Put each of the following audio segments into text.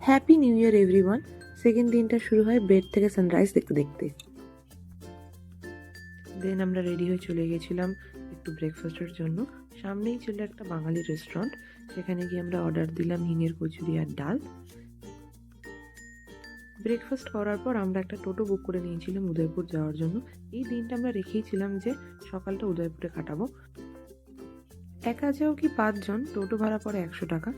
Happy new year everyone. Second দিনটা শুরু হয় বেড থেকে সানরাইজ দেখতে দেখতে। দেন আমরা রেডি হয়ে চলে গেছিলাম একটু ব্রেকফাস্টের জন্য। সামনেই ছিল একটা বাঙালি রেস্টুরেন্ট, সেখানে গিয়ে আমরা অর্ডার দিলাম হিঙের কচুরি আর ডাল। ব্রেকফাস্ট করার পর আমরা একটা টোটো বুক করে নিয়েছিলাম উদয়পুর যাওয়ার জন্য। এই দিনটা আমরা রেখেইছিলাম যে সকালটা উদয়পুরে কাটাবো। একা যাও কি 5 জন, টোটো ভাড়া পড়ে 100 টাকা।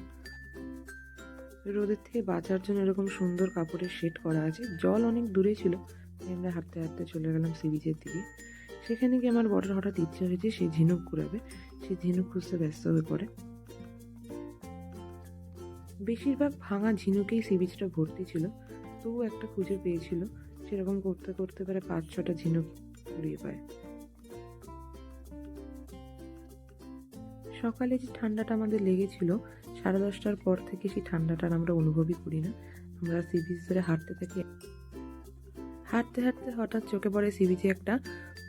রোদের থেকে বাঁচার জন্য এরকম সুন্দর কাপড়ের শেড করা আছে। জল অনেক দূরে ছিল, তাই আমরা হাঁটতে হাঁটতে চলে গেলাম সি বিচের দিকে। সেখানে গিয়ে আমার বড় হঠাৎ ইচ্ছে হয়েছে সেই ঝিনুক কুড়াবে। সেই ঝিনুক খুঁজতে ব্যস্ত হয়ে পড়ে। বেশিরভাগ ভাঙা ঝিনুকেই সি বিচটা ভর্তি ছিল, তবু একটা খুঁজে পেয়েছিল। সেরকম করতে করতে প্রায় 5-6টা ঝিনুক কুড়িয়ে পায়। সকালে যে ঠান্ডাটা আমাদের লেগেছিল, 10:30টার পর থেকে সেই ঠান্ডাটার আমরা অনুভবই করি না। আমরা সি বিচ ধরে হাঁটতে থাকি। হাঁটতে হাঁটতে হঠাৎ চোখে পড়ে সি বিচে একটা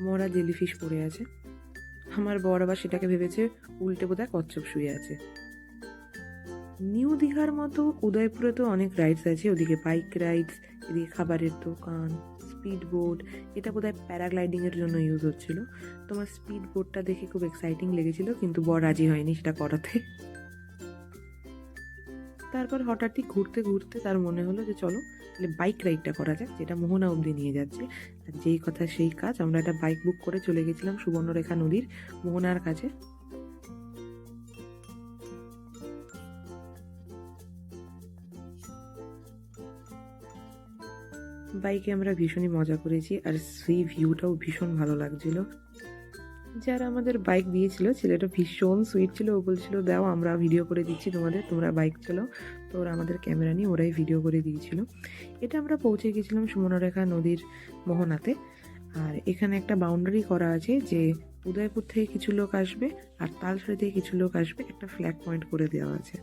মরা জেলিফিশ পড়ে আছে। আমার বর আবার সেটাকে ভেবেছে উল্টে বোধহয় কচ্ছপ শুয়ে আছে। নিউ দীঘার মতো উদয়পুরে তো অনেক রাইডস আছে। ওদিকে বাইক রাইডস, এদিকে খাবারের দোকান, স্পিড বোট। এটা বোধহয় প্যারাগ্লাইডিং এর জন্য ইউজ হচ্ছিল। তোমার স্পিড বোটটা দেখে খুব এক্সাইটিং লেগেছিল, কিন্তু বর রাজি হয়নি সেটা করাতে। তারপর হঠাৎই ঘুরতে ঘুরতে তার মনে হলো যে চলো তাহলে বাইক রাইডটা করা যাক, যেটা মোহনা অবধি নিয়ে যাচ্ছে। আর যেই কথা সেই কাজ, আমরা একটা বাইক বুক করে চলে গেছিলাম সুবর্ণরেখা নদীর মোহনার কাছে। বাইকে আমরা ভীষণই মজা করেছি, আর সেই ভিউটাও ভীষণ ভালো লাগছিল। যারা আমাদের বাইক দিয়েছিল, ছেলেটা ভীষণ সুইট ছিল। ও বলছিল দাও আমরা ভিডিও করে দিচ্ছি তোমাদের, তোমরা বাইক চালাও। তো ওরা আমাদের ক্যামেরা নিয়ে ওরাই ভিডিও করে দিয়েছিল। এটা আমরা পৌঁছে গেছিলাম সুবর্ণরেখা নদীর মোহনাতে। আর এখানে একটা বাউন্ডারি করা আছে যে উদয়পুর থেকে কিছু লোক আসবে আর তালসারি থেকে কিছু লোক আসবে, একটা ফ্ল্যাগ পয়েন্ট করে দেওয়া আছে।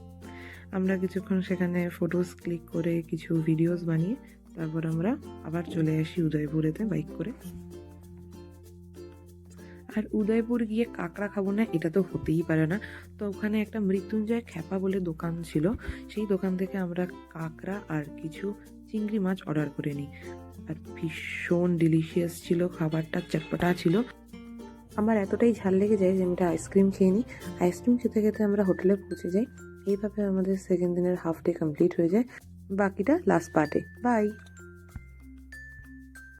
আমরা কিছুক্ষণ সেখানে ফটোস ক্লিক করে কিছু ভিডিওস বানিয়ে তারপর আমরা আবার চলে আসি উদয়পুরেতে বাইক করে। আর উদয়পুর গিয়ে কাঁকড়া খাবো না এটা তো হতেই পারে না। তো ওখানে একটা মৃত্যুঞ্জয় খ্যাপা বলে দোকান ছিল, সেই দোকান থেকে আমরা কাঁকড়া আর কিছু চিংড়ি মাছ অর্ডার করে নিই। আর ভীষণ ডিলিশিয়াস ছিল খাবারটা, চটপটা ছিল। আমার এতটাই ঝাল লেগে যায় যে আমি একটা আইসক্রিম খেয়ে নিই। আইসক্রিম খেতে খেতে আমরা হোটেলে পৌঁছে যাই। এইভাবে আমাদের সেকেন্ড দিনের হাফ ডে কমপ্লিট হয়ে যায়। বাকিটা লাস্ট পার্টে। বাই।